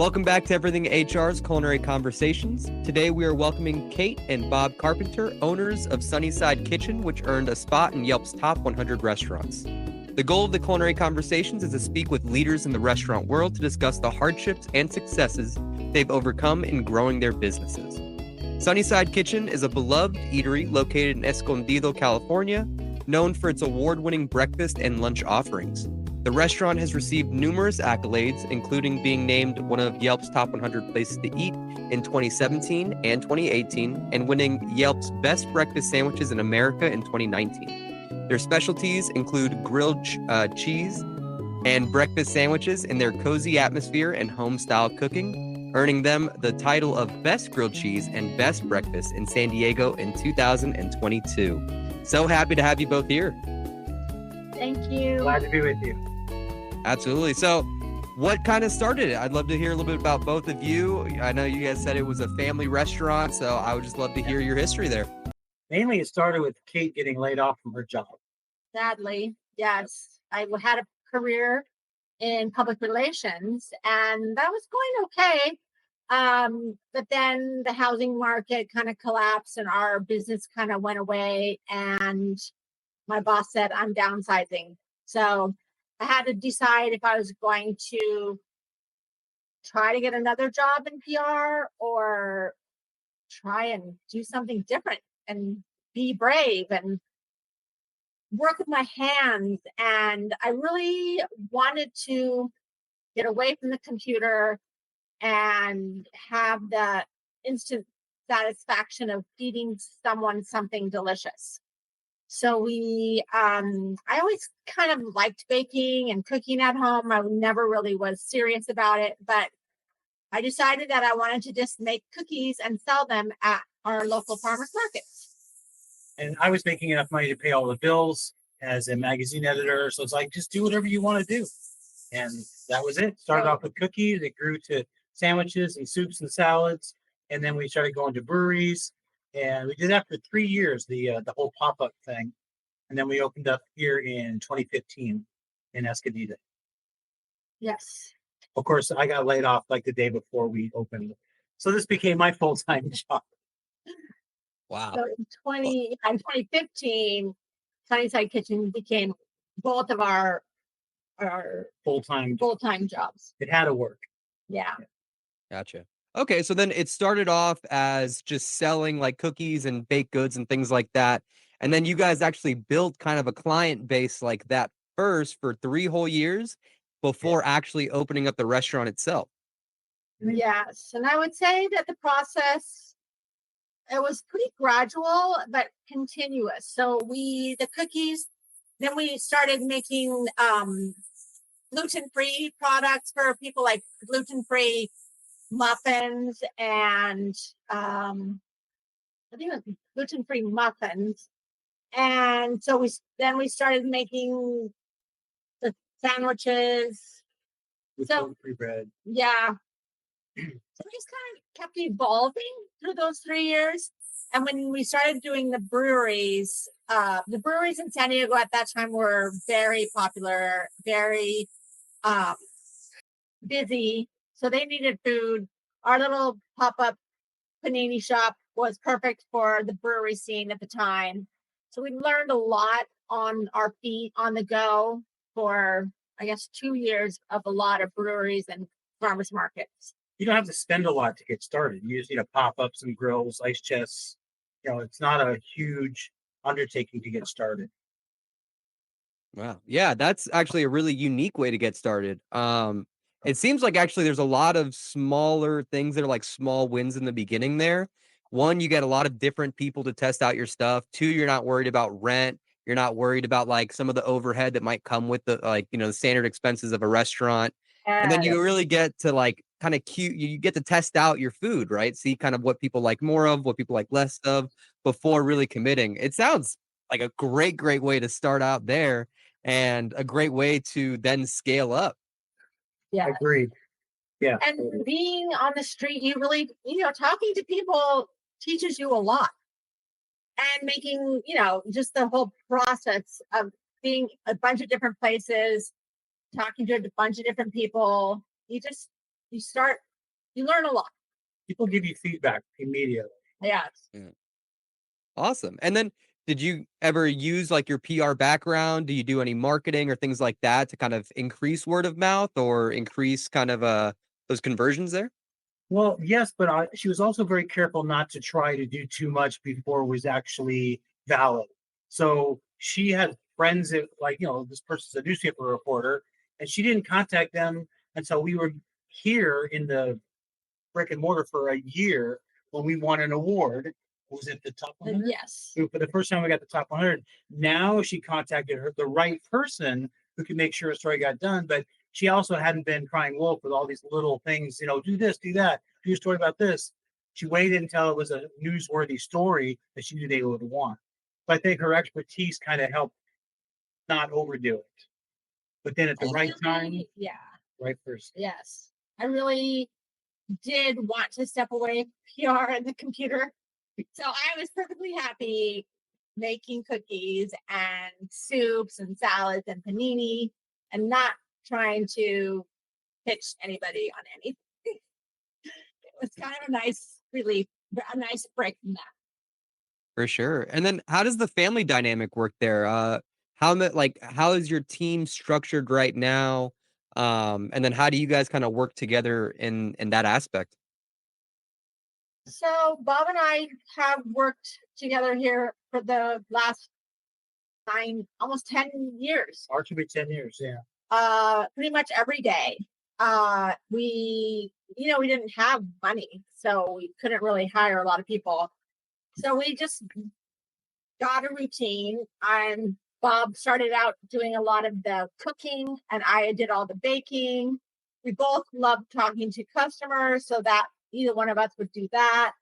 Welcome back to Everything HR's Culinary Conversations. Today we are welcoming Kate and Bob Carpenter, owners of Sunnyside Kitchen, which earned a spot in Yelp's top 100 restaurants. The goal of the Culinary Conversations is to speak with leaders in the restaurant world to discuss the hardships and successes they've overcome in growing their businesses. Sunnyside Kitchen is a beloved eatery located in Escondido, California, known for its award-winning breakfast and lunch offerings. The restaurant has received numerous accolades, including being named one of Yelp's top 100 places to eat in 2017 and 2018, and winning Yelp's best breakfast sandwiches in America in 2019. Their specialties include grilled cheese and breakfast sandwiches in their cozy atmosphere and home-style cooking, earning them the title of Best Grilled Cheese and Best Breakfast in San Diego in 2022. So happy to have you both here. Thank you. Glad to be with you. Absolutely. So what kind of started it? I'd love to hear a little bit about both of you. I know you guys said it was a family restaurant, so I would just love to hear your history there. Mainly it started with Kate getting laid off from her job. Sadly, yes. I had a career in public relations, and that was going okay. But then the housing market kind of collapsed and our business kind of went away, and my boss said, I'm downsizing. So I had to decide if I was going to try to get another job in PR or try and do something different and be brave and work with my hands. And I really wanted to get away from the computer and have the instant satisfaction of feeding someone something delicious. So I always kind of liked baking and cooking at home. I never really was serious about it, but I decided that I wanted to just make cookies and sell them at our local farmers markets. And I was making enough money to pay all the bills as a magazine editor. So it's like, just do whatever you want to do. And that was it. Started off with cookies. It grew to sandwiches and soups and salads. And then we started going to breweries. And we did that for 3 years, the whole pop-up thing. And then we opened up here in 2015 in Escondido. Yes. Of course, I got laid off like the day before we opened. So this became my full-time job. Wow. So in 2015, Sunnyside Kitchen became both of our Full-time jobs. It had to work. Yeah. Gotcha. Okay, so then it started off as just selling like cookies and baked goods and things like that. And then you guys actually built kind of a client base like that first for 3 whole years before actually opening up the restaurant itself. Yes. And I would say that the process, it was pretty gradual, but continuous. So the cookies, then we started making gluten-free products for people, like gluten-free muffins and I think it was gluten-free muffins. And so we started making the sandwiches. With So free bread. yeah. So we just kind of kept evolving through those 3 years. And when we started doing the breweries in San Diego at that time were very popular, very busy. So they needed food. Our little pop-up panini shop was perfect for the brewery scene at the time. So we learned a lot on our feet on the go for, I guess, 2 years of a lot of breweries and farmers markets. You don't have to spend a lot to get started. You just need to pop up some grills, ice chests. It's not a huge undertaking to get started. Wow. Yeah, that's actually a really unique way to get started. It seems like actually there's a lot of smaller things that are like small wins in the beginning there. One, you get a lot of different people to test out your stuff. 2, you're not worried about rent. You're not worried about like some of the overhead that might come with the standard expenses of a restaurant. And then you really get to like kind of you get to test out your food, right? See kind of what people like more of, what people like less of before really committing. It sounds like a great way to start out there and a great way to then scale up. Yeah. Agreed. Yeah. And being on the street, you really, talking to people teaches you a lot. And making, just the whole process of being a bunch of different places, talking to a bunch of different people, you start you learn a lot. People give you feedback immediately. Yes. Yeah. Awesome. And then did you ever use like your PR background? Do you do any marketing or things like that to kind of increase word of mouth or increase kind of those conversions there? Well, yes, but she was also very careful not to try to do too much before it was actually valid. So she had friends that, like, this person's a newspaper reporter, and she didn't contact them until we were here in the brick and mortar for a year when we won an award. Was it the top 100? Yes. For the first time we got the top 100. Now she contacted the right person who could make sure a story got done, but she also hadn't been crying wolf with all these little things, do this, do that, do a story about this. She waited until it was a newsworthy story that she knew they would want. But I think her expertise kind of helped not overdo it. But then at the right time, yeah, right person. yes, I really did want to step away from PR and the computer. So I was perfectly happy making cookies and soups and salads and panini and not trying to pitch anybody on anything. It was kind of a nice relief, a nice break from that. For sure. And then how does the family dynamic work there? How is your team structured right now? And then how do you guys kind of work together in that aspect? So Bob and I have worked together here for the last almost 10 years. Ours should be 10 years, yeah. Pretty much every day. We didn't have money, so we couldn't really hire a lot of people. So we just got a routine, and Bob started out doing a lot of the cooking, and I did all the baking. We both loved talking to customers, so that either one of us would do that.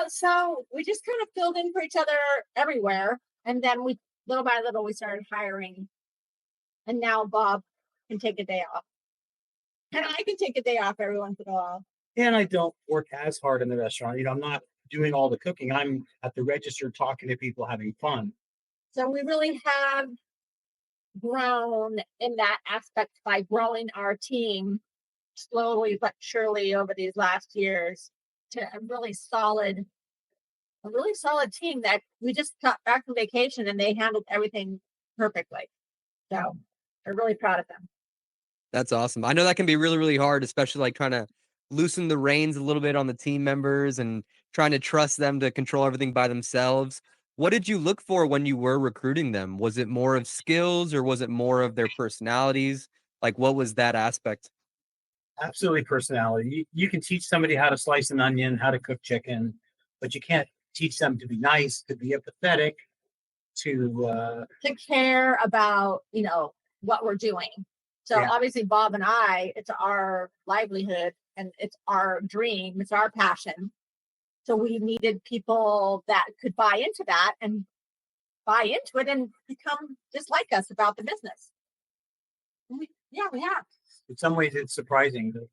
So we just kind of filled in for each other everywhere. And then we, little by little, we started hiring. And now Bob can take a day off. And I can take a day off every once in a while. And I don't work as hard in the restaurant. I'm not doing all the cooking. I'm at the register talking to people, having fun. So we really have grown in that aspect by growing our team slowly but surely over these last years to a really solid team that we just got back from vacation and they handled everything perfectly. So we're really proud of them. That's awesome. I know that can be really, really hard, especially like trying to loosen the reins a little bit on the team members and trying to trust them to control everything by themselves. What did you look for when you were recruiting them? Was it more of skills or was it more of their personalities? Like, what was that aspect? Absolutely personality. You can teach somebody how to slice an onion, how to cook chicken, but you can't teach them to be nice, to be empathetic, to care about, what we're doing. So Yeah. obviously Bob and I, it's our livelihood and it's our dream, it's our passion. So we needed people that could buy into that and buy into it and become just like us about the business. We have. in some ways it's surprising. The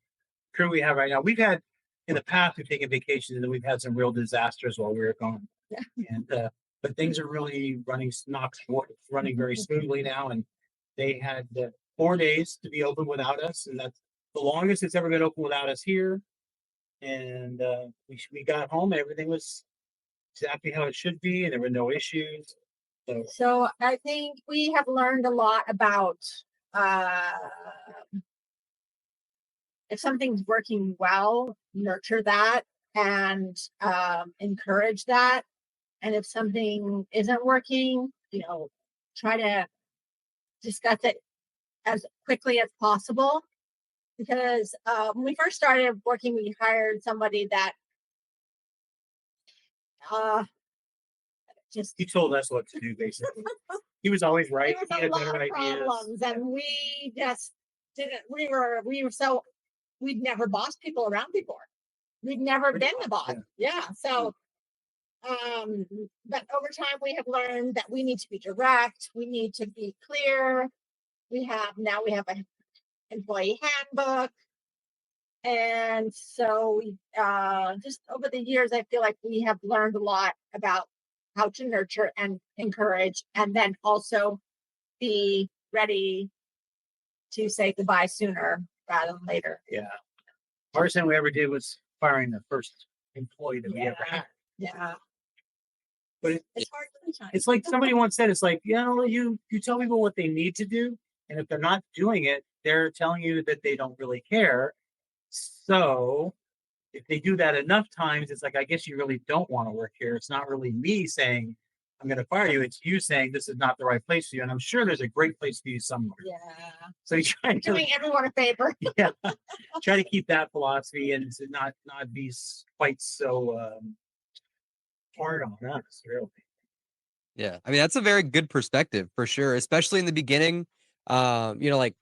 crew we have right now, we've had in the past, we've taken vacations and then we've had some real disasters while we were gone. Yeah. And but things are really running very smoothly now. And they had 4 days to be open without us, and that's the longest it's ever been open without us here. And we got home and everything was exactly how it should be, and there were no issues. So I think we have learned a lot about if something's working well, nurture that and encourage that. And if something isn't working, try to discuss it as quickly as possible. Because when we first started working, we hired somebody that He told us what to do, basically. He was always right. There He was had a lot better of ideas. problems, and we just didn't. We were so we'd never bossed people around before. We'd never been the boss. Yeah. So, but over time we have learned that we need to be direct. We need to be clear. We have an employee handbook. And so we just over the years, I feel like we have learned a lot about how to nurture and encourage, and then also be ready to say goodbye sooner rather than later. Yeah. Worst thing we ever did was firing the first employee that we ever had. Yeah. But It's hard sometimes. it's like somebody once said, it's like, you tell people what they need to do, and if they're not doing it, they're telling you that they don't really care. So if they do that enough times, it's like, I guess you really don't want to work here. It's not really me saying I'm going to fire you. It's you saying this is not the right place for you. And I'm sure there's a great place for you somewhere. Yeah. So you try to Doing everyone a favor. yeah, try to keep that philosophy and to not be quite so hard on us, really. Yeah. I mean, that's a very good perspective for sure, especially in the beginning. Like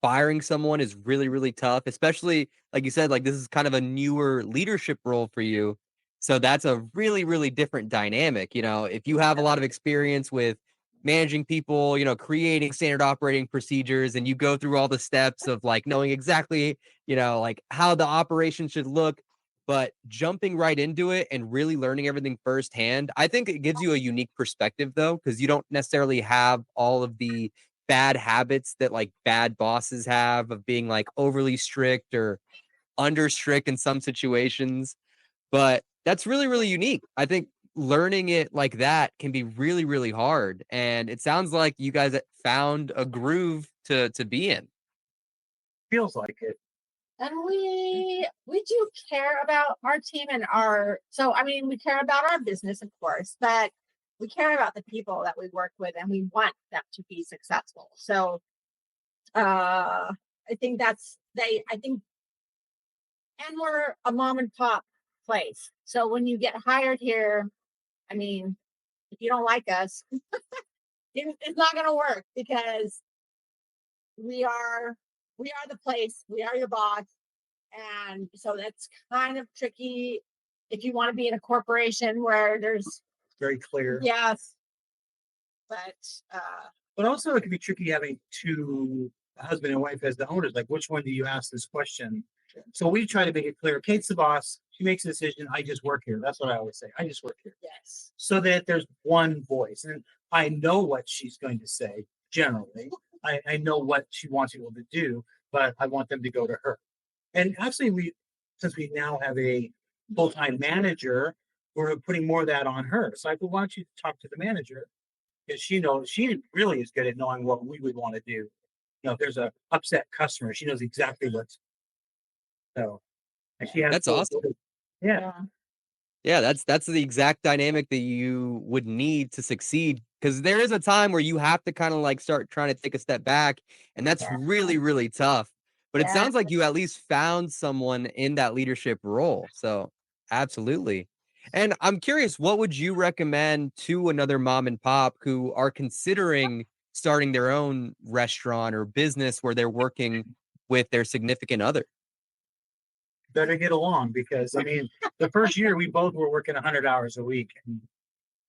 firing someone is really, really tough, especially like you said, like this is kind of a newer leadership role for you. So that's a really, really different dynamic. If you have a lot of experience with managing people, creating standard operating procedures, and you go through all the steps of like knowing exactly, like how the operation should look, but jumping right into it and really learning everything firsthand, I think it gives you a unique perspective though, because you don't necessarily have all of the bad habits that like bad bosses have of being like overly strict or under strict in some situations. But that's really, really unique. I think learning it like that can be really, really hard. And it sounds like you guys found a groove to be in. Feels like it. And we do care about our team and we care about our business, of course, but we care about the people that we work with and we want them to be successful. So I think and we're a mom and pop place. So when you get hired here, I mean, if you don't like us, it's not going to work because we are the place, we are your boss. And so that's kind of tricky if you want to be in a corporation where there's very clear. Yes. But also it can be tricky having two, a husband and wife as the owners. Like, which one do you ask this question? So we try to make it clear. Kate's the boss. She makes a decision. I just work here. That's what I always say. I just work here. Yes. So that there's one voice. And I know what she's going to say generally. I know what she wants people to do, but I want them to go to her. And actually, since we now have a full-time manager, we're putting more of that on her. So I said, why don't you talk to the manager? Because she really is good at knowing what we would want to do. If there's a upset customer, she knows exactly what's. So, and she has. That's awesome. Yeah. Yeah, that's the exact dynamic that you would need to succeed. Because there is a time where you have to kind of like start trying to take a step back, and that's really, really tough. But it sounds like you at least found someone in that leadership role. So absolutely. And I'm curious, what would you recommend to another mom and pop who are considering starting their own restaurant or business where they're working with their significant other? Better get along, because I mean, the first year we both were working 100 hours a week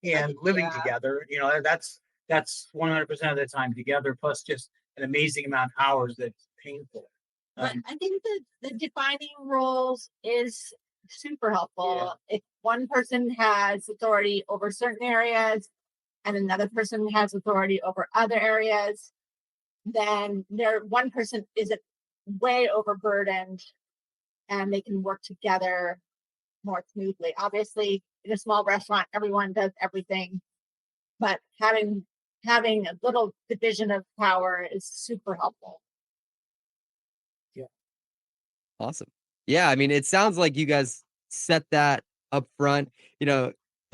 and living together. That's 100% of the time together, plus just an amazing amount of hours that's painful. But I think that the defining roles is super helpful. If one person has authority over certain areas and another person has authority over other areas, then one person isn't way overburdened and they can work together more smoothly. Obviously, in a small restaurant, everyone does everything, but having a little division of power is super helpful. Awesome. Yeah, I mean, it sounds like you guys set that up front. Him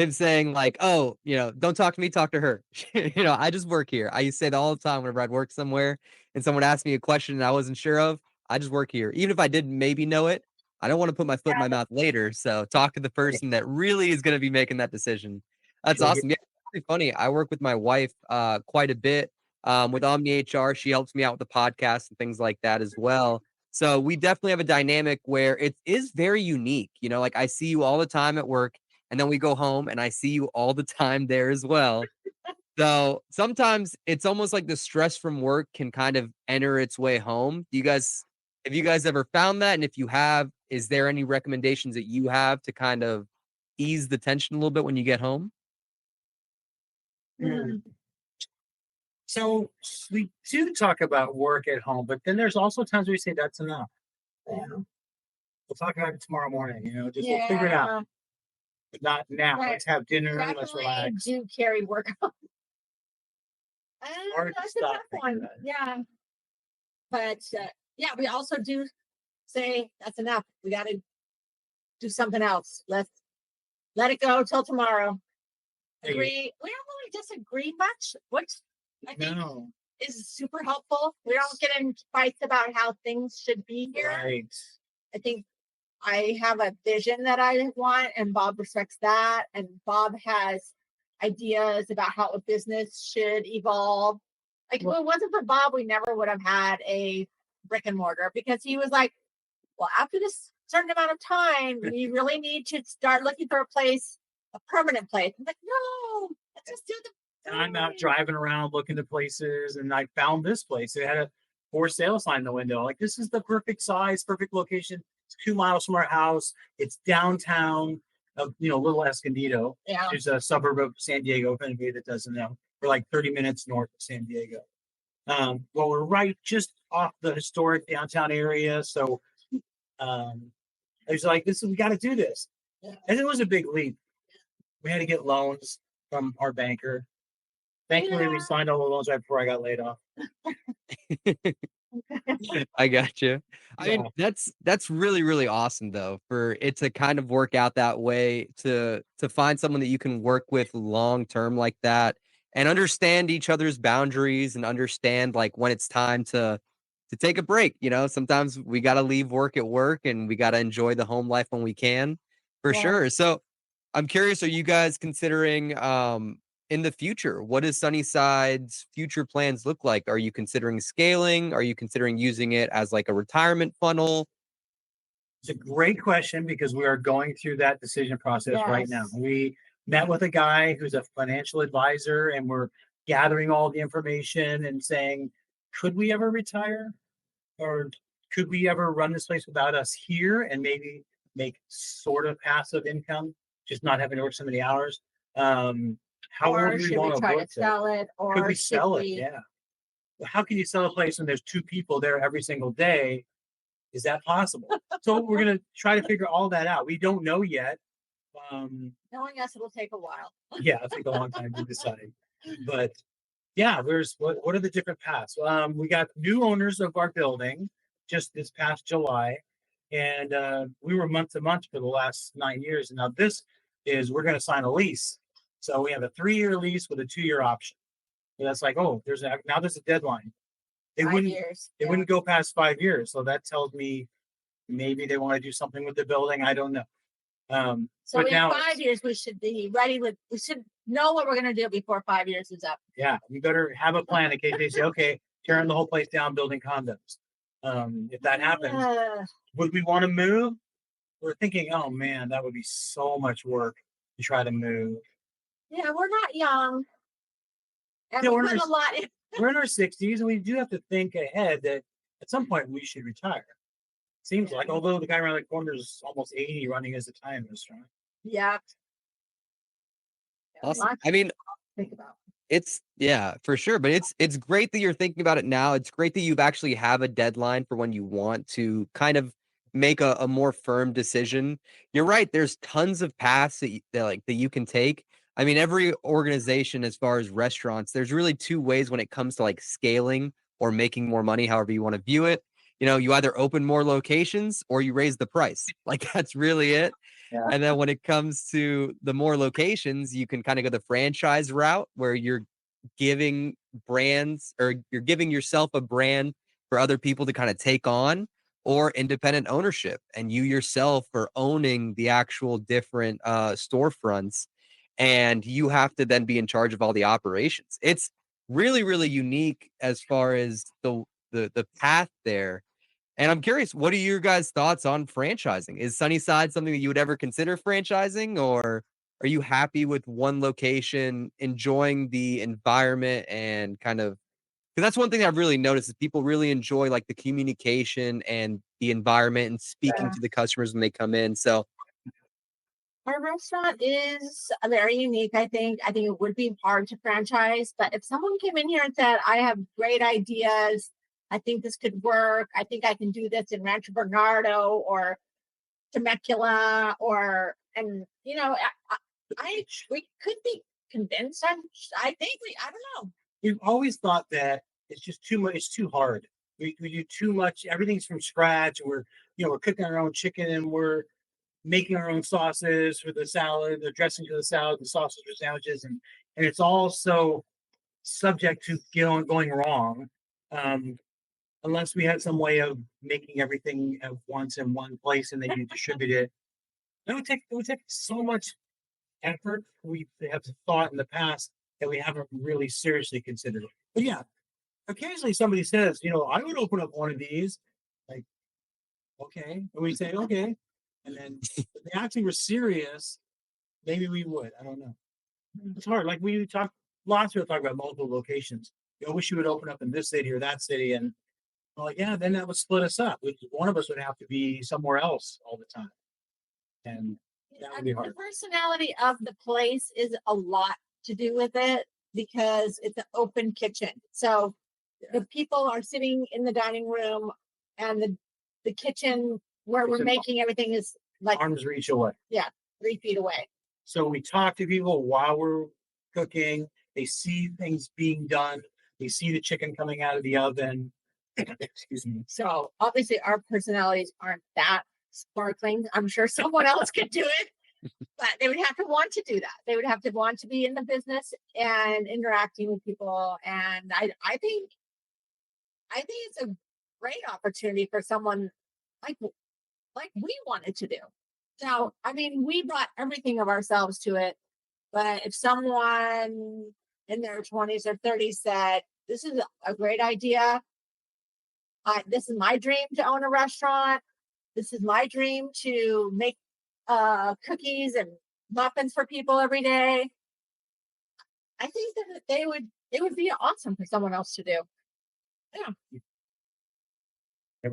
saying like, "Oh, don't talk to me, talk to her." I just work here. I used to say that all the time whenever I'd work somewhere and someone asked me a question and I wasn't sure of. I just work here, even if I didn't maybe know it. I don't want to put my foot in my mouth later. So talk to the person that really is going to be making that decision. That's awesome. Yeah, it's really funny. I work with my wife quite a bit with Omni HR. She helps me out with the podcast and things like that as well. So we definitely have a dynamic where it is very unique. Like I see you all the time at work, and then we go home and I see you all the time there as well. So sometimes it's almost like the stress from work can kind of enter its way home. Have you guys ever found that? And if you have, is there any recommendations that you have to kind of ease the tension a little bit when you get home? So we do talk about work at home, but then there's also times we say that's enough. we'll talk about it tomorrow morning. Just we'll figure it out. But not now. Right. Let's have dinner. Let's Definitely relax. do carry work. Hard to That's a stop tough thinking one. about it. Yeah. But yeah, we also do say that's enough. We got to do something else. Let's let it go till tomorrow. Hey, Agree. We don't really disagree much, which I think No. is super helpful. We don't get in fights about how things should be here. Right. I think I have a vision that I want, and Bob respects that. And Bob has ideas about how a business should evolve. Like, if it wasn't for Bob, we never would have had a brick and mortar, because he was like, well, after this certain amount of time, we really need to start looking for a permanent place. I'm like, no, let's just do the. And I'm out driving around looking at places, and I found this place. It had a for sale sign in the window. Like, this is the perfect size, perfect location. It's 2 miles from our house. It's downtown of Little Escondido, Yeah. which is a suburb of San Diego. If anybody that doesn't know, we're like 30 minutes north of San Diego. Well, we're right just off the historic downtown area. So I was like, we got to do this. Yeah. And it was a big leap. We had to get loans from our banker. Thankfully, we signed all the loans right before I got laid off. I got you. I Yeah. mean, that's really, really awesome though, for it to kind of work out that way, to find someone that you can work with long term like that, and understand each other's boundaries, and understand like when it's time to take a break. Sometimes we got to leave work at work, and we got to enjoy the home life when we can, for Yeah. sure. So I'm curious, are you guys considering in the future, what does Sunnyside's future plans look like? Are you considering scaling? Are you considering using it as like a retirement funnel? It's a great question, because we are going through that decision process right now. Yes. We met with a guy who's a financial advisor, and we're gathering all the information and saying, could we ever retire? Or could we ever run this place without us here and maybe make sort of passive income, just not having to work so many hours? How Or would we should want we to try work to sell it? Or Could we should sell it? we- Yeah. How can you sell a place when there's 2 people there every single day? Is that possible? So we're going to try to figure all that out. We don't know yet. Knowing us, it'll take a while. Yeah, it'll take a long time to decide. But yeah, there's what are the different paths? We got new owners of our building just this past July, and we were month to month for the last 9 years. And now we're going to sign a lease. So we have a 3-year lease with a 2-year option. So that's like, there's a deadline. They 5 wouldn't years. It wouldn't go past 5 years. So that tells me maybe they want to do something with the building. I don't know. So but in now 5 years, we should be ready we should know what we're going to do before 5 years is up. Yeah, you better have a plan in case they say, okay, tearing the whole place down, building condos. If that happens, would we want to move? We're thinking, oh man, that would be so much work to try to move. Yeah, we're not young. And Yeah, we put a lot in. We're in our 60s, and we do have to think ahead that at some point we should retire. Seems like, although the guy around the corner is almost 80 running his Italian restaurant. Yeah. Awesome. I mean, think about. Yeah, for sure. But it's great that you're thinking about it now. It's great that you've actually have a deadline for when you want to kind of make a more firm decision. You're right. There's tons of paths that you can take. I mean, every organization, as far as restaurants, there's really 2 ways when it comes to like scaling or making more money, however you want to view it. You either open more locations or you raise the price. Like, that's really it. Yeah. And then when it comes to the more locations, you can kind of go the franchise route, where you're giving brands, or you're giving yourself a brand for other people to kind of take on, or independent ownership, and you yourself are owning the actual different storefronts, and you have to then be in charge of all the operations. It's really, really unique as far as the path there. And I'm curious, what are your guys' thoughts on franchising? Is Sunnyside something that you would ever consider franchising, or are you happy with one location, enjoying the environment, and kind of, because that's one thing I've really noticed is people really enjoy like the communication and the environment and speaking to the customers when they come in. So Our restaurant is very unique, I think. I think it would be hard to franchise, but if someone came in here and said, I have great ideas, I think this could work, I think I can do this in Rancho Bernardo or Temecula and we could be convinced. I think I don't know. We've always thought that it's just too much. It's too hard. We do too much. Everything's from scratch. We're cooking our own chicken, and we're making our own sauces for the salad, the dressing for the salad, the sauces for sandwiches, and it's all so subject to going wrong, unless we had some way of making everything at once in one place and then you distribute it. It would take so much effort. We have thought in the past that we haven't really seriously considered. But yeah, occasionally somebody says, I would open up one of these. Like, okay, and we say okay, and then if they actually were serious, maybe we would. I don't know. It's hard. Like lots of people talk about multiple locations. I wish you would open up in this city or that city, and I'm like, yeah, then that would split us up. One of us would have to be somewhere else all the time, and that would be hard. The personality of the place is a lot to do with it because it's an open kitchen. So the people are sitting in the dining room, and the kitchen where we're making everything is like arm's reach away. Yeah, 3 feet away. So we talk to people while we're cooking. They see things being done. They see the chicken coming out of the oven. Excuse me. So obviously our personalities aren't that sparkling. I'm sure someone else could do it, but they would have to want to do that. They would have to want to be in the business and interacting with people. And I think it's a great opportunity for someone like we wanted to do. So, I mean, we brought everything of ourselves to it. But if someone in their 20s or 30s said, this is a great idea. This is my dream to own a restaurant. This is my dream to make cookies and muffins for people every day. I think that it would be awesome for someone else to do. Yeah.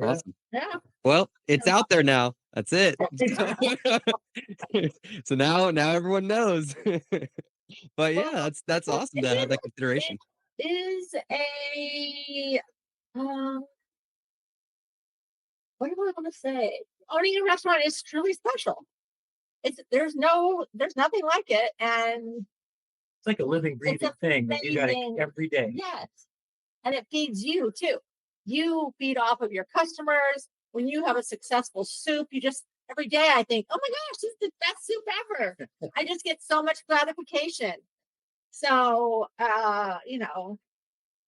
Awesome. Yeah. Well, it's out there now. That's it. So now everyone knows. But yeah, that's awesome to have that consideration. It is a what do I want to say? Owning a restaurant is truly special. There's nothing like it, and it's like a living, breathing thing that you got every day. Yes, and it feeds you too. You feed off of your customers. When you have a successful soup, you just every day I think, oh my gosh, this is the best soup ever. I just get so much gratification. So,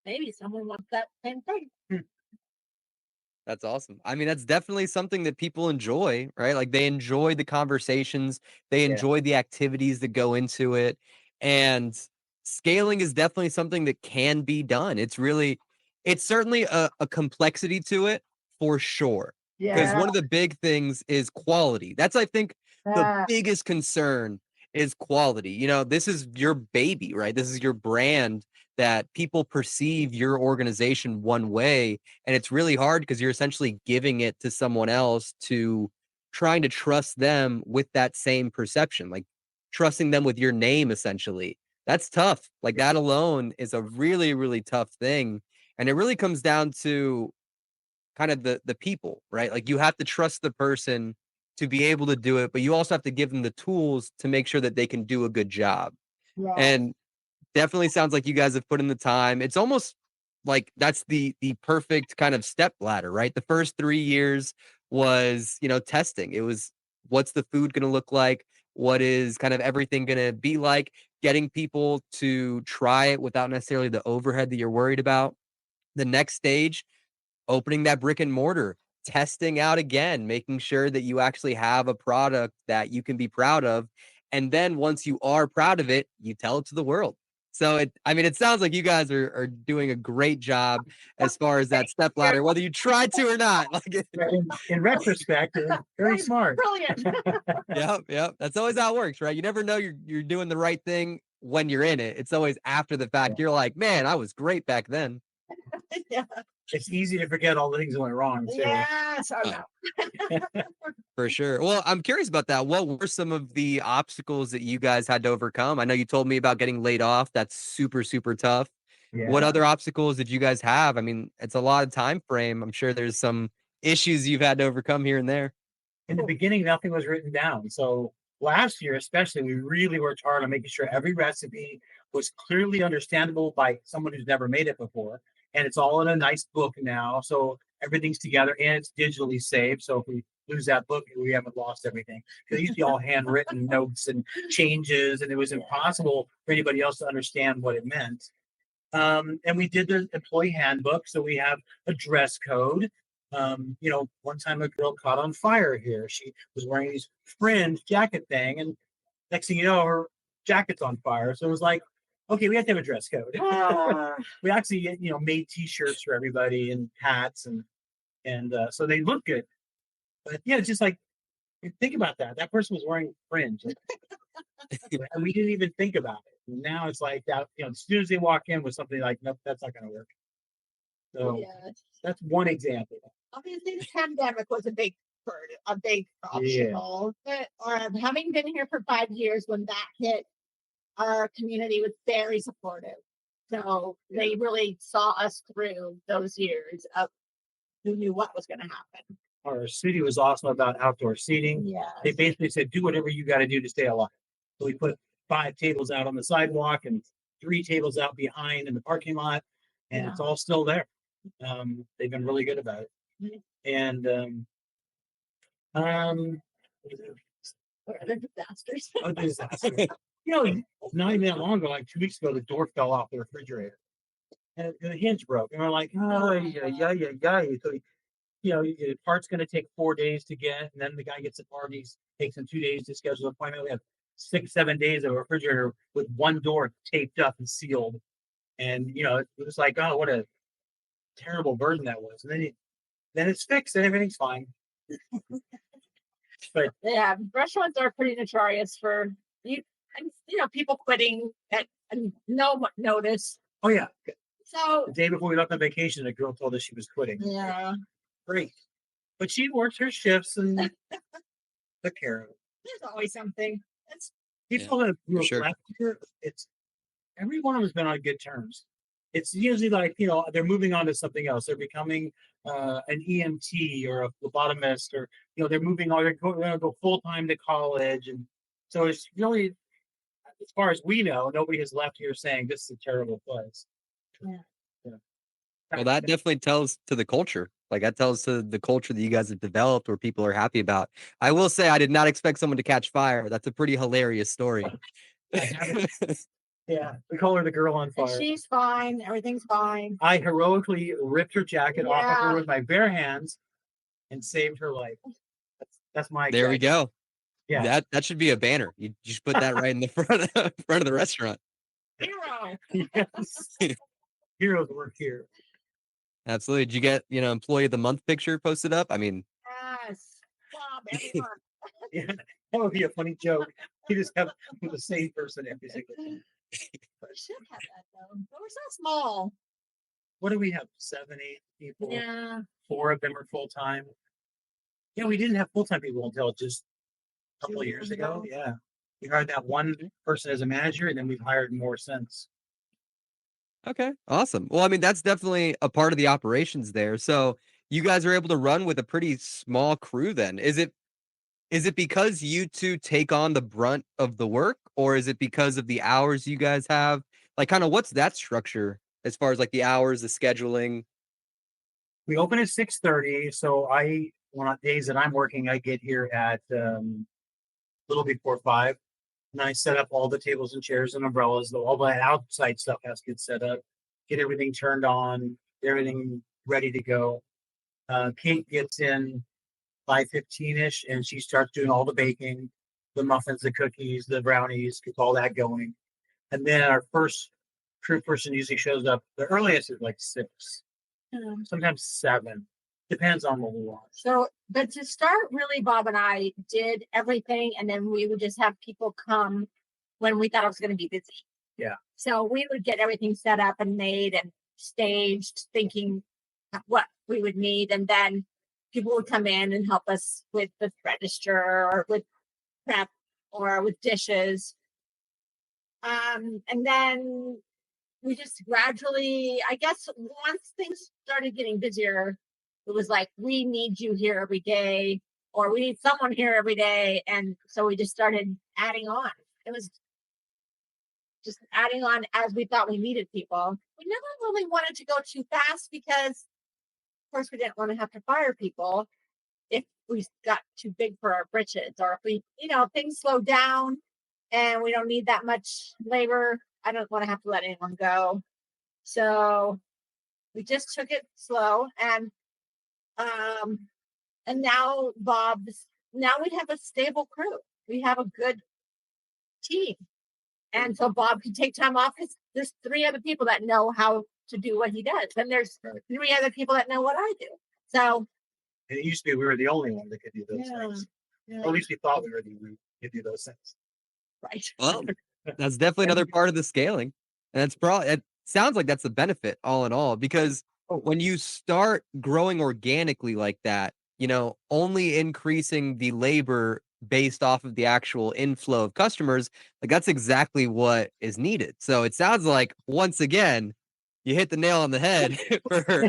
maybe someone wants that same thing. That's awesome. I mean, that's definitely something that people enjoy, right? Like they enjoy the conversations, they enjoy the activities that go into it. And scaling is definitely something that can be done. It's certainly a complexity to it for sure. Because one of the big things is quality. That's, I think, the biggest concern is quality. This is your baby, right? This is your brand that people perceive your organization one way. And it's really hard because you're essentially giving it to someone else to trying to trust them with that same perception, like trusting them with your name, essentially. That's tough. Like that alone is a really, really tough thing. And it really comes down to kind of the people, right? Like you have to trust the person to be able to do it, but you also have to give them the tools to make sure that they can do a good job. Right. And definitely sounds like you guys have put in the time. It's almost like that's the perfect kind of step ladder, right? The first 3 years was, testing. It was what's the food going to look like? What is kind of everything going to be like? Getting people to try it without necessarily the overhead that you're worried about. The next stage, opening that brick and mortar, testing out again, making sure that you actually have a product that you can be proud of. And then once you are proud of it, you tell it to the world. So it sounds like you guys are doing a great job as far as that step ladder, whether you tried to or not. Like in retrospect, very smart. Brilliant. Yep. That's always how it works, right? You never know you're doing the right thing when you're in it. It's always after the fact. You're like, man, I was great back then. Yeah. It's easy to forget all the things that went wrong. So. Yes, I know. For sure. Well, I'm curious about that. What were some of the obstacles that you guys had to overcome? I know you told me about getting laid off. That's super, super tough. Yeah. What other obstacles did you guys have? I mean, it's a lot of time frame. I'm sure there's some issues you've had to overcome here and there. in the beginning, nothing was written down. So last year, especially, we really worked hard on making sure every recipe was clearly understandable by someone who's never made it before. And it's all in a nice book now. So everything's together and it's digitally saved. So if we lose that book, we haven't lost everything. Because it used to be all handwritten notes and changes, and it was impossible for anybody else to understand what it meant. And we did the employee handbook. So we have a dress code. One time a girl caught on fire here. She was wearing these fringe jacket thing, and next thing you know, her jacket's on fire. So it was like, okay, we have to have a dress code. We actually, made T-shirts for everybody and hats, and so they look good. But yeah, it's just like, think about that. That person was wearing fringe, and we didn't even think about it. Now it's like that. As soon as they walk in with something like, nope, that's not going to work. So that's one example. Obviously, the pandemic was a big burden, a big obstacle. But having been here for 5 years, when that hit, our community was very supportive. So they really saw us through those years of who knew what was going to happen. Our city was awesome about outdoor seating. Yeah. They basically said, do whatever you got to do to stay alive. So we put 5 tables out on the sidewalk and 3 tables out behind in the parking lot, and it's all still there. They've been really good about it. And disasters. Disaster. Not even that long ago, like 2 weeks ago, the door fell off the refrigerator and the hinge broke. And we're like, yeah. So, the part's going to take 4 days to get, and then the guy gets the part. He takes him 2 days to schedule an appointment. We have 6-7 days of a refrigerator with one door taped up and sealed. And, it was like, oh, what a terrible burden that was. And then it's fixed and everything's fine. But yeah, restaurants are pretty notorious for people quitting at no notice. Oh yeah. So the day before we left on vacation, a girl told us she was quitting. Yeah. Great. But she works her shifts and took care of it. There's always something. People that left here, it's every one of them has been on good terms. It's usually like, they're moving on to something else. They're becoming an EMT or a phlebotomist, or, they're moving on, they're going to go full-time to college. And so it's really, as far as we know, nobody has left here saying this is a terrible place. Yeah. Well, that definitely tells to the culture. Like, that tells to the culture that you guys have developed, where people are happy about. I will say, I did not expect someone to catch fire. That's a pretty hilarious story. Yeah, we call her the girl on fire. And she's fine. Everything's fine. I heroically ripped her jacket off of her with my bare hands and saved her life. That's my. There we go. Yeah, that should be a banner. You should put that right in the front of the restaurant. Hero. Yes. Heroes work here. Absolutely. Did you get employee of the month picture posted up? I mean, Yes. Bob, everyone. Yeah, that would be a funny joke. You just have the same person every single time. We should have that though. But we're so small. What do we have? 7, 8 people. Yeah. 4 of them are full time. Yeah, we didn't have full time people until just a couple of years ago. Yeah, we hired that one person as a manager, and then we've hired more since. Okay, awesome. Well, I mean, that's definitely a part of the operations there. So you guys are able to run with a pretty small crew then. Is it because you two take on the brunt of the work, or is it because of the hours you guys have? Like, kind of what's that structure as far as like the hours, the scheduling? We open at 6:30. So on days that I'm working, I get here at a little before 5. And I set up all the tables and chairs and umbrellas. All the outside stuff has to get set up, get everything turned on, get everything ready to go. Kate gets in 5:15-ish, and she starts doing all the baking, the muffins, the cookies, the brownies, gets all that going. And then our first crew person usually shows up. The earliest is like 6, sometimes 7. Depends on what we want. So, but to start, really, Bob and I did everything, and then we would just have people come when we thought it was going to be busy. Yeah. So we would get everything set up and made and staged, thinking what we would need, and then people would come in and help us with the register or with prep or with dishes. And then we just gradually, I guess, once things started getting busier, it was like, we need you here every day. or we need someone here every day. And so we just started adding on. It was just adding on as we thought we needed people. We never really wanted to go too fast because, of course, we didn't want to have to fire people if we got too big for our britches, or if we, things slow down and we don't need that much labor. I don't want to have to let anyone go. So we just took it slow, and now now we have a stable crew. We have a good team. And so Bob can take time off because there's 3 other people that know how to do what he does. And there's 3 other people that know what I do. So it used to be we were the only one that could do those things. Yeah. Or at least we thought we were the only one that could do those things. Right. Well, that's definitely another part of the scaling. And it sounds like that's the benefit all in all, because when you start growing organically like that, only increasing the labor based off of the actual inflow of customers, like that's exactly what is needed. So it sounds like, once again, you hit the nail on the head for her.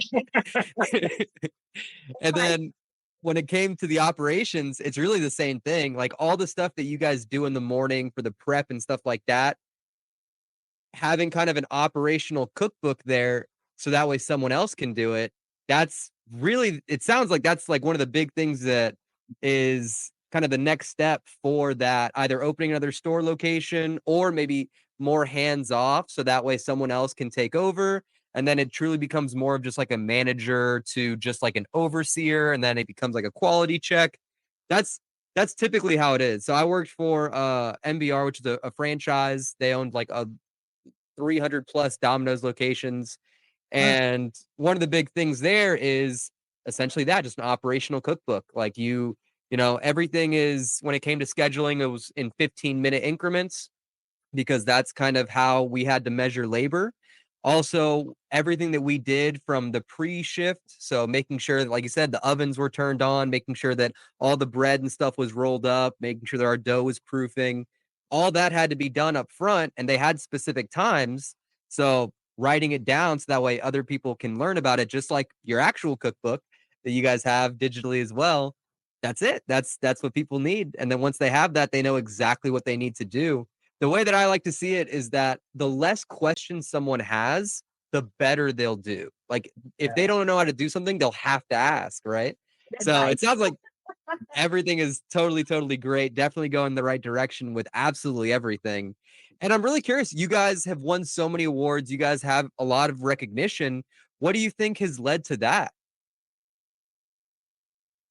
And then when it came to the operations, it's really the same thing. Like all the stuff that you guys do in the morning for the prep and stuff like that, having kind of an operational cookbook there so that way someone else can do it. It sounds like that's like one of the big things that is kind of the next step for that, either opening another store location or maybe more hands off. So that way someone else can take over. And then it truly becomes more of just like a manager to just like an overseer. And then it becomes like a quality check. That's typically how it is. So I worked for MBR, which is a franchise. They owned like a 300 plus Domino's locations. And one of the big things there is essentially that, just an operational cookbook. Like everything is, when it came to scheduling, it was in 15-minute increments, because that's kind of how we had to measure labor. Also, everything that we did from the pre-shift, so making sure that, like you said, the ovens were turned on, making sure that all the bread and stuff was rolled up, making sure that our dough was proofing, all that had to be done up front, and they had specific times. So writing it down so that way other people can learn about it, just like your actual cookbook that you guys have digitally as well. That's it. That's what people need. And then once they have that, they know exactly what they need to do. The way that I like to see it is that the less questions someone has, the better they'll do. Like if they don't know how to do something, they'll have to ask, right? So it sounds like everything is totally, totally great. Definitely going in the right direction with absolutely everything. And I'm really curious, you guys have won so many awards. You guys have a lot of recognition. What do you think has led to that?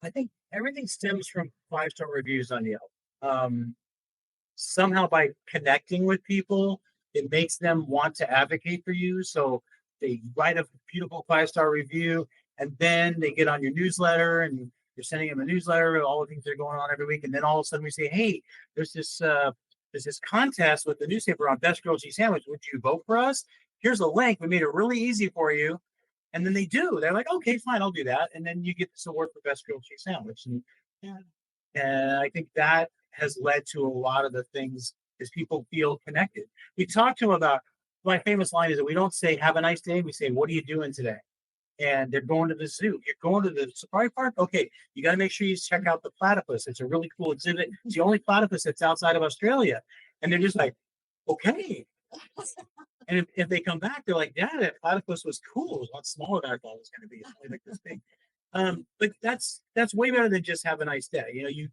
I think everything stems from 5-star reviews on Yelp. Somehow by connecting with people, it makes them want to advocate for you. So they write a beautiful 5-star review, and then they get on your newsletter, and you're sending them a newsletter, all the things that are going on every week. And then all of a sudden we say, hey, there's this contest with the newspaper on best grilled cheese sandwich. Would you vote for us? Here's a link. We made it really easy for you. And then they do. They're like, okay, fine, I'll do that. And then you get this award for best grilled cheese sandwich. And I think that has led to a lot of the things, is people feel connected. We talk to them about, my famous line is that we don't say, have a nice day. We say, what are you doing today? And they're going to the zoo. You're going to the safari park? Okay, you got to make sure you check out the platypus. It's a really cool exhibit. It's the only platypus that's outside of Australia. And they're just like, okay. And if they come back, they're like, yeah, that platypus was cool. It was a lot smaller than I thought it was going to be. It's only like this big. But that's way better than just have a nice day. You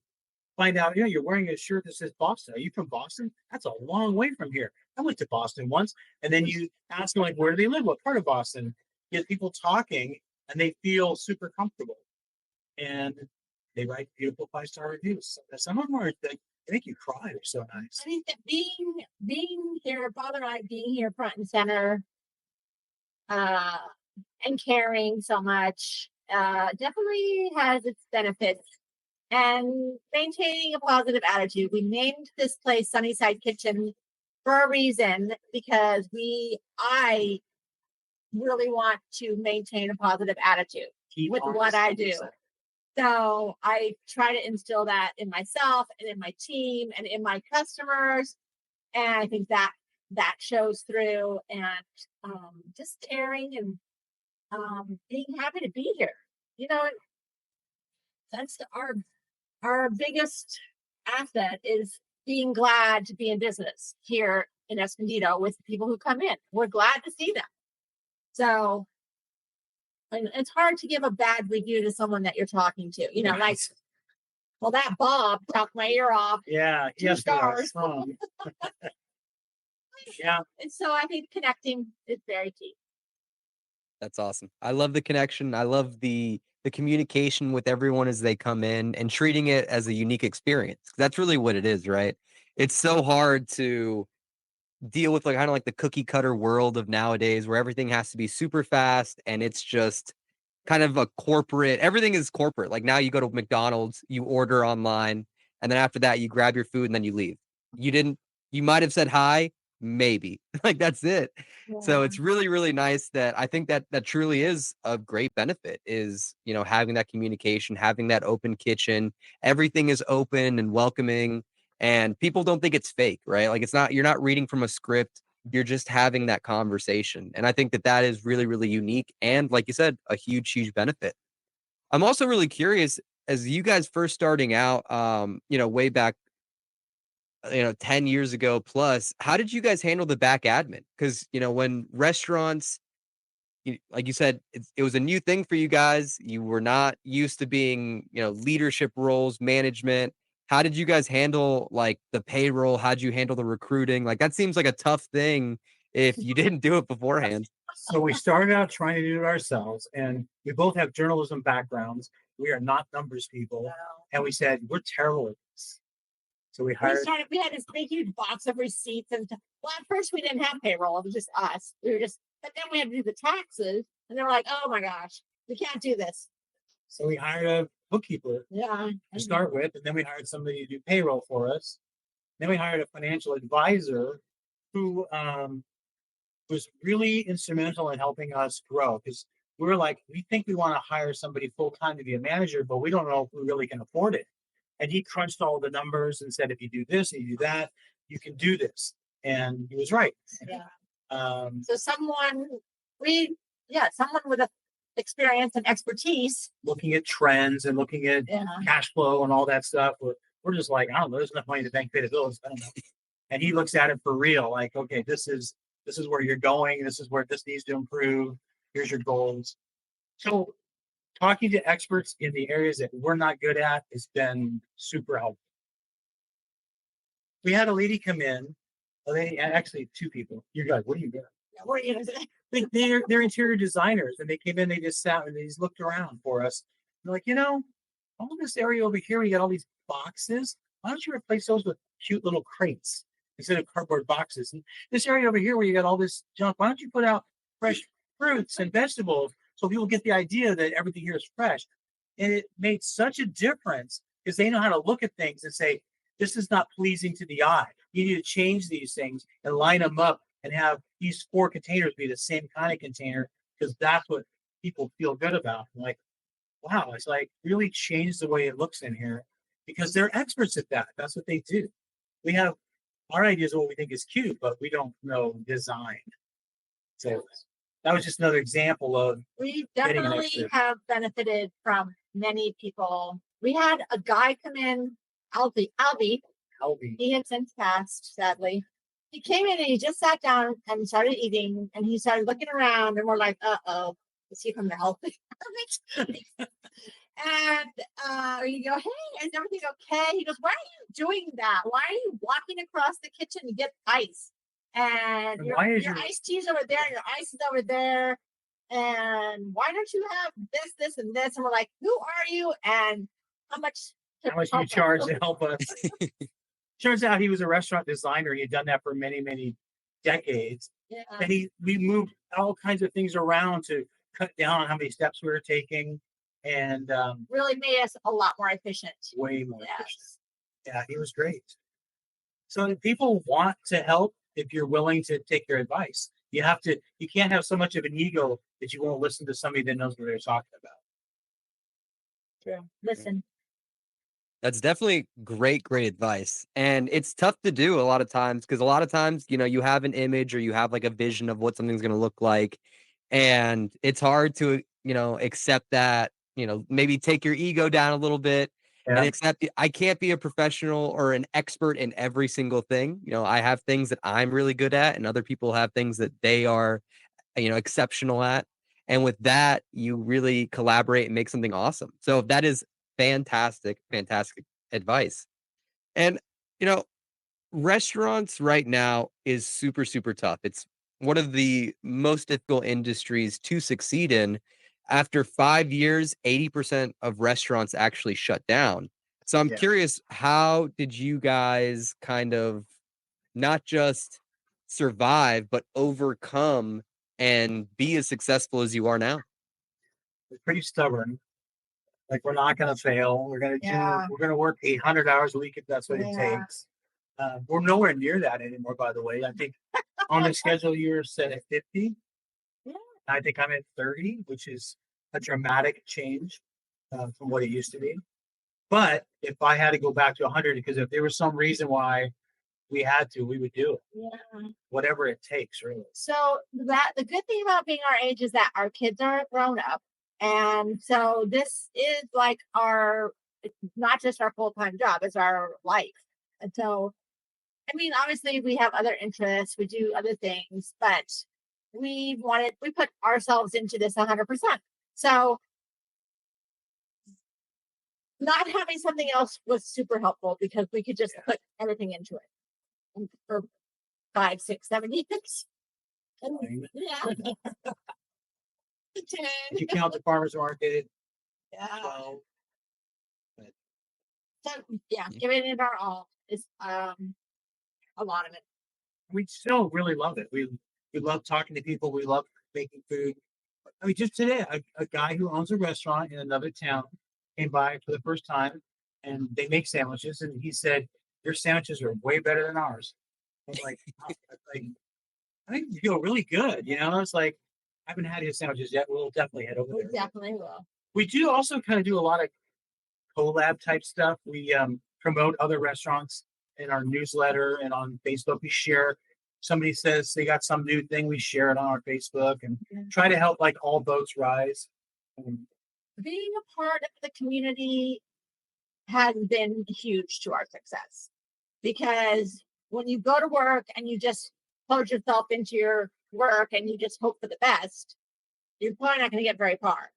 find out, you're wearing a shirt that says Boston. Are you from Boston? That's a long way from here. I went to Boston once. And then you ask them, like, where do they live? What part of Boston? Get people talking, and they feel super comfortable. And they write beautiful 5-star reviews. Some of them are, they make you cry. They're so nice. I think that being here, Bob and I being here front and center, and caring so much, definitely has its benefits. And maintaining a positive attitude. We named this place Sunnyside Kitchen for a reason, because I really want to maintain a positive attitude with what I do. So I try to instill that in myself and in my team and in my customers. And I think that shows through, and just caring and being happy to be here. That's our our biggest asset is being glad to be in business here in Escondido with the people who come in. We're glad to see them. So, and it's hard to give a bad review to someone that you're talking to. You know, like, well, that Bob talked my ear off. Yeah, 2 stars. Yeah. And so I think connecting is very key. That's awesome. I love the connection. I love the communication with everyone as they come in and treating it as a unique experience. That's really what it is, right? It's so hard to deal with like kind of like the cookie cutter world of nowadays where everything has to be super fast and it's just kind of a corporate, everything is corporate. Like now you go to McDonald's, you order online, and then after that you grab your food and then you leave. You might have said hi, maybe. Like that's it. So it's really, really nice that I think that truly is a great benefit is, having that communication, having that open kitchen, everything is open and welcoming and people don't think it's fake, right? Like you're not reading from a script. You're just having that conversation. And I think that is really, really unique. And like you said, a huge, huge benefit. I'm also really curious as you guys first starting out, way back, 10 years ago plus, how did you guys handle the back admin? Because, when restaurants, like you said, it was a new thing for you guys. You were not used to being, leadership roles, management. How did you guys handle like the payroll? How'd you handle the recruiting? Like that seems like a tough thing if you didn't do it beforehand. So we started out trying to do it ourselves, and we both have journalism backgrounds. We are not numbers people, and we said we're terrible at this. So we had this big huge box of receipts, and well, at first we didn't have payroll; it was just us. But then we had to do the taxes, and they were like, "Oh my gosh, we can't do this." So we hired a bookkeeper to start with, and then we hired somebody to do payroll for us. Then we hired a financial advisor who was really instrumental in helping us grow because we were like, we think we want to hire somebody full time to be a manager, but we don't know if we really can afford it. And he crunched all the numbers and said, if you do this and you do that, you can do this. And he was right. Yeah. So someone with a experience and expertise looking at trends and looking at cash flow and all that stuff. We're just like, I don't know, there's enough money to bank pay the bills. I don't know. And he looks at it for real, like, okay, this is where you're going. This is where this needs to improve. Here's your goals. So talking to experts in the areas that we're not good at has been super helpful. We had a lady come in, actually 2 people. You guys, what are you doing? What are you doing? They're interior designers, and they came in, they just sat and they just looked around for us. They're like, all this area over here, you got all these boxes. Why don't you replace those with cute little crates instead of cardboard boxes? And this area over here where you got all this junk, why don't you put out fresh fruits and vegetables so people get the idea that everything here is fresh? And it made such a difference because they know how to look at things and say, this is not pleasing to the eye. You need to change these things and line them up and have these 4 containers be the same kind of container because that's what people feel good about. I'm like, wow, it's like really changed the way it looks in here because they're experts at that. That's what they do. We have our ideas of what we think is cute, but we don't know design. So that was just another example of we definitely have benefited from many people. We had a guy come in, Albie. He had since passed, sadly. He came in and he just sat down and started eating and he started looking around and we're like, uh-oh, is he from the health department? And you go, hey, is everything okay? He goes, why are you doing that? Why are you walking across the kitchen to get ice? And your iced tea's over there, your ice is over there. And why don't you have this, and this? And we're like, who are you? And how much do you charge to help us? Turns out he was a restaurant designer. He had done that for many, many decades. Yeah. And we moved all kinds of things around to cut down on how many steps we were taking. And really made us a lot more efficient. Way more efficient. Yeah, he was great. So people want to help if you're willing to take their advice. You can't have so much of an ego that you won't listen to somebody that knows what they're talking about. True. Listen. That's definitely great advice. And it's tough to do a lot of times because a lot of times, you have an image or you have like a vision of what something's going to look like. And it's hard to, accept that, maybe take your ego down a little bit And except I can't be a professional or an expert in every single thing. I have things that I'm really good at, and other people have things that they are, exceptional at. And with that, you really collaborate and make something awesome. So that is fantastic, fantastic advice. And, restaurants right now is super, super tough. It's one of the most difficult industries to succeed in. After 5 years, 80% of restaurants actually shut down. So I'm curious, how did you guys kind of not just survive, but overcome and be as successful as you are now? We're pretty stubborn. Like, we're not going to fail. We're going to work 800 hours a week if that's what it takes. We're nowhere near that anymore, by the way. I think on the schedule you're set at 50. Yeah. I think I'm at 30, which is a dramatic change from what it used to be. But if I had to go back to 100, because if there was some reason why we had to, we would do it. Yeah. Whatever it takes, really. So the good thing about being our age is that our kids are grown up. And so this is like it's not just our full-time job, it's our life. And so, I mean, obviously we have other interests, we do other things, but we put ourselves into this 100%. So not having something else was super helpful because we could just put everything into it for 5, 6, 7 years. Yeah. If you count the farmers market, Yeah. 12. So giving it our all is a lot of it. We still really love it. We love talking to people. We love making food. I mean, just today, a guy who owns a restaurant in another town came by for the first time, and they make sandwiches. And he said, "Your sandwiches are way better than ours." I was like, I think you feel really good. It's like, I haven't had his sandwiches yet. We'll definitely head over We there. definitely will. We do also kind of do a lot of collab type stuff. We promote other restaurants in our newsletter and on Facebook. We share. Somebody says they got some new thing, we share it on our Facebook and try to help like all boats rise. Being a part of the community has been huge to our success, because when you go to work and you just close yourself into your work and you just hope for the best, you're probably not going to get very far.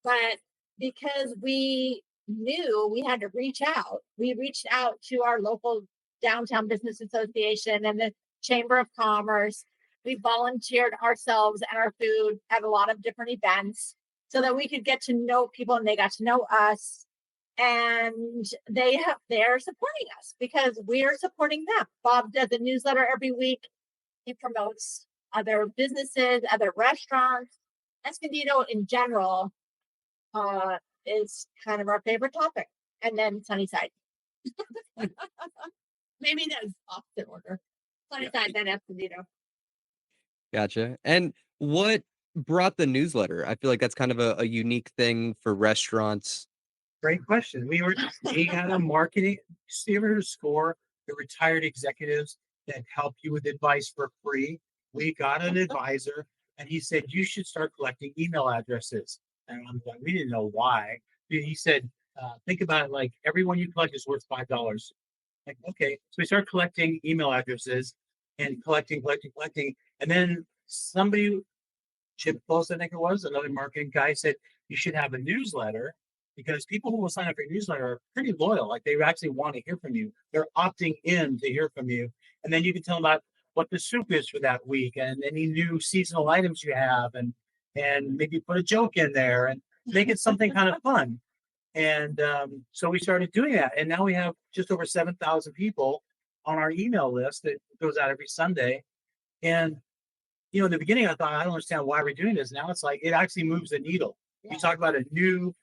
But because we knew we had to reach out, we reached out to our local downtown business association and the Chamber of Commerce. We volunteered ourselves and our food at a lot of different events so that we could get to know people and they got to know us. And they're supporting us because we're supporting them. Bob does a newsletter every week. He promotes other businesses, other restaurants. Escondido in general is kind of our favorite topic. And then Sunnyside. Maybe that's opposite order. Sunnyside, then Escondido. Gotcha. And what brought the newsletter? I feel like that's kind of a unique thing for restaurants. Great question. We had a marketing. You ever heard of SCORE, the retired executives that help you with advice for free? We got an advisor, and he said you should start collecting email addresses. And I'm like, we didn't know why. He said, think about it like everyone you collect is worth $5. Like, okay. So we started collecting email addresses and collecting. And then somebody, Chip Close, I think it was, another marketing guy, said you should have a newsletter, because people who will sign up for your newsletter are pretty loyal. Like, they actually want to hear from you. They're opting in to hear from you. And then you can tell them about what the soup is for that week and any new seasonal items you have, and maybe put a joke in there and make it something kind of fun. And so we started doing that. And now we have just over 7,000 people on our email list that goes out every Sunday. And, in the beginning, I thought, I don't understand why we're doing this. Now it's like, it actually moves the needle. Yeah. You talk about a new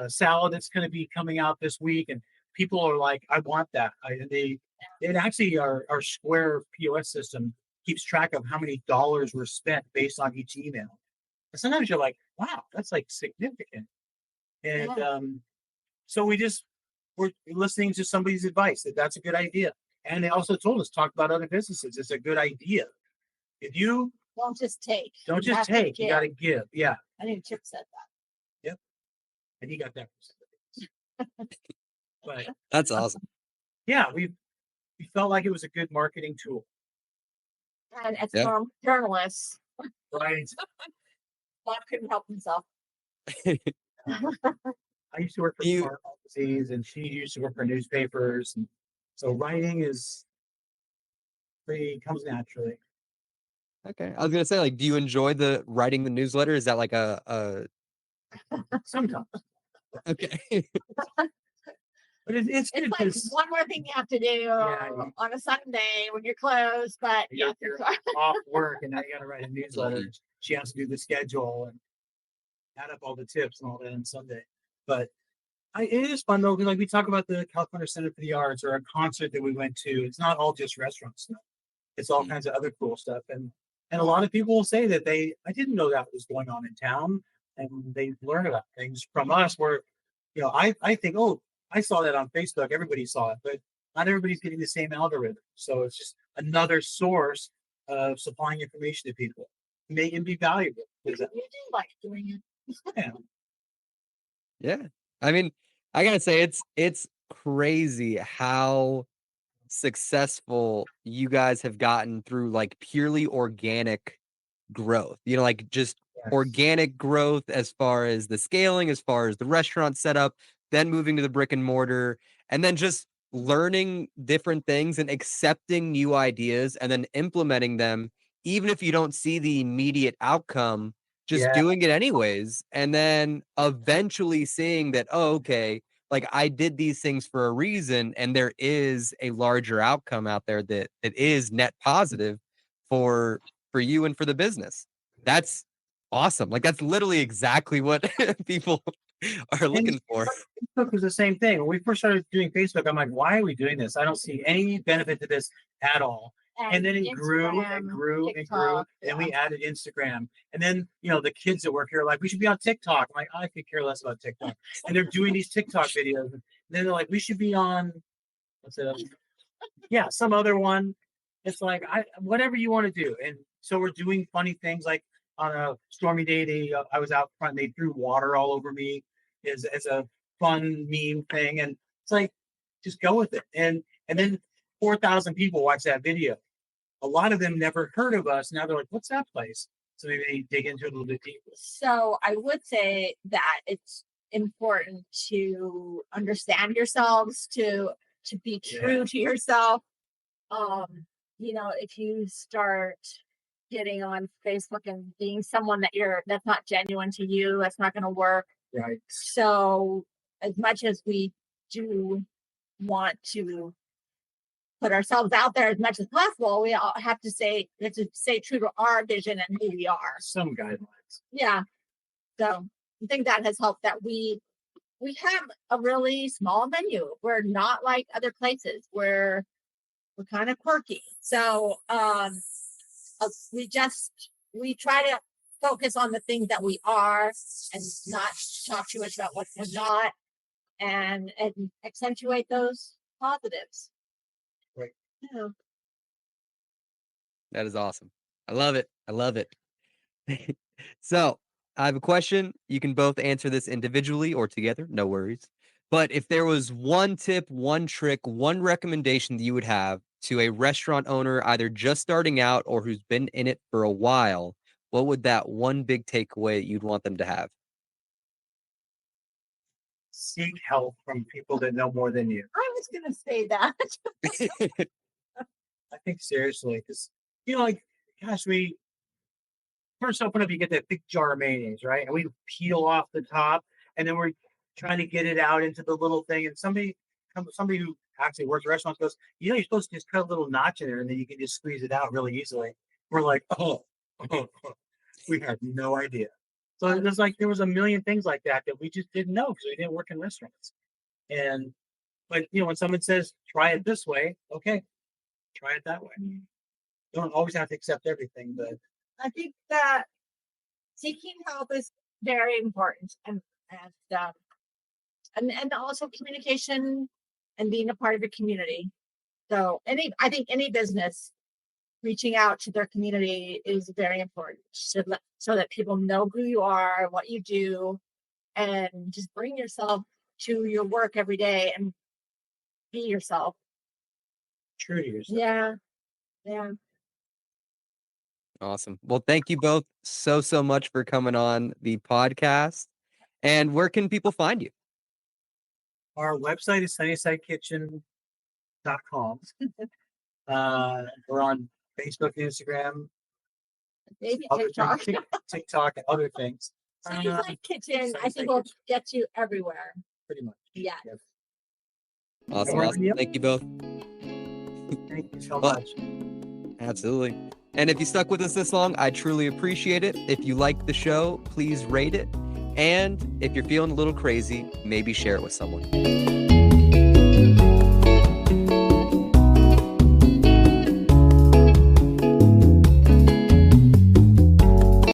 salad that's going to be coming out this week, and people are like, I want that. Our Square POS system keeps track of how many dollars were spent based on each email. And sometimes you're like, wow, that's like significant. And so we're listening to somebody's advice that's a good idea. And they also told us, talk about other businesses. It's a good idea. If you don't just take, you got to give. Yeah. I think Chip said that. Yep. And he got that. But That's awesome. yeah, we felt like it was a good marketing tool. And as Yeah. journalists, Right. Bob couldn't help himself. I used to work for You smart magazines, and she used to work for newspapers, and so writing is pretty comes naturally. okay? I was gonna say, like, do you enjoy the writing the newsletter? Is that like a Sometimes, okay? but it's It's good like because one more thing you have to do you on a Sunday when you're closed, but you're, yes, you're off work, and now you got to write a newsletter. She has to do the schedule and add up all the tips and all that on Sunday. But it is fun though, because like we talk about the California Center for the Arts or a concert that we went to. It's not all just restaurant stuff. It's all kinds of other cool stuff. And a lot of people will say that I didn't know that was going on in town, and they learn about things from us. Where I think, oh, I saw that on Facebook. Everybody saw it, but not everybody's getting the same algorithm. So it's just another source of supplying information to people. May it be valuable. you do like doing it. Yeah. Yeah. I mean, I gotta say it's crazy how successful you guys have gotten through like purely organic growth. Like just Yes. organic growth as far as the scaling, as far as the restaurant setup, then moving to the brick and mortar, and then just learning different things and accepting new ideas and then implementing them, even if you don't see the immediate outcome, just Yeah. doing it anyways. And then eventually seeing that, oh, okay, like I did these things for a reason, and there is a larger outcome out there that is net positive for you and for the business. That's awesome. Like that's literally exactly what people are looking for. Facebook was the same thing. When we first started doing Facebook, I'm like, why are we doing this? I don't see any benefit to this at all. And then it grew and grew and grew. And we added Instagram. And then, the kids that work here are like, we should be on TikTok. I'm like, I could care less about TikTok. And they're doing these TikTok videos. And then they're like, we should be on, what's it? Yeah, some other one. It's like, whatever you want to do. And so we're doing funny things like on a stormy day, I was out front, they threw water all over me as a fun meme thing. And it's like, just go with it. And then 4,000 people watch that video. A lot of them never heard of us. Now they're like, what's that place? So maybe they dig into it a little bit deeper. So I would say that it's important to understand yourselves, to be true to yourself. If you start getting on Facebook and being someone that's not genuine to you, that's not going to work. Right. So as much as we do want to put ourselves out there as much as possible, we all have to stay true to our vision and who we are. Some guidelines. Yeah. So I think that has helped that we have a really small menu. We're not like other places. We're kind of quirky. So we try to focus on the things that we are and not talk too much about what we're not, and accentuate those positives. Right. Yeah. That is awesome. I love it. I love it. So I have a question. You can both answer this individually or together. No worries. But if there was one tip, one trick, one recommendation that you would have to a restaurant owner, either just starting out or who's been in it for a while, what would that one big takeaway you'd want them to have? Seek help from people that know more than you. I was going to say that. I think seriously, because gosh, we first open up, you get that big jar of mayonnaise, right? And we peel off the top, and then we're trying to get it out into the little thing. And somebody who actually works at restaurants goes, you're supposed to just cut a little notch in there, and then you can just squeeze it out really easily. We're like, oh, we had no idea. So there was a million things like that we just didn't know because we didn't work in restaurants. But when someone says, try it this way, okay, try it that way. You don't always have to accept everything, but I think that seeking help is very important, and also communication and being a part of your community. So I think any business reaching out to their community is very important, so that people know who you are, what you do, and just bring yourself to your work every day and be yourself. True to yourself. Yeah. Yeah. Awesome. Well, thank you both so much for coming on the podcast. And where can people find you? Our website is sunnysidekitchen.com. We're on Facebook and Instagram, Maybe other TikTok. things, TikTok, and other things. Sunnyside Kitchen, I Sunnyside think will Kitchen. get you everywhere. Pretty much. Yes. Yep. Awesome. Yep. Awesome. Thank you both. Thank you so Well, much. Absolutely. And if you stuck with us this long, I truly appreciate it. If you like the show, please rate it. And if you're feeling a little crazy, maybe share it with someone.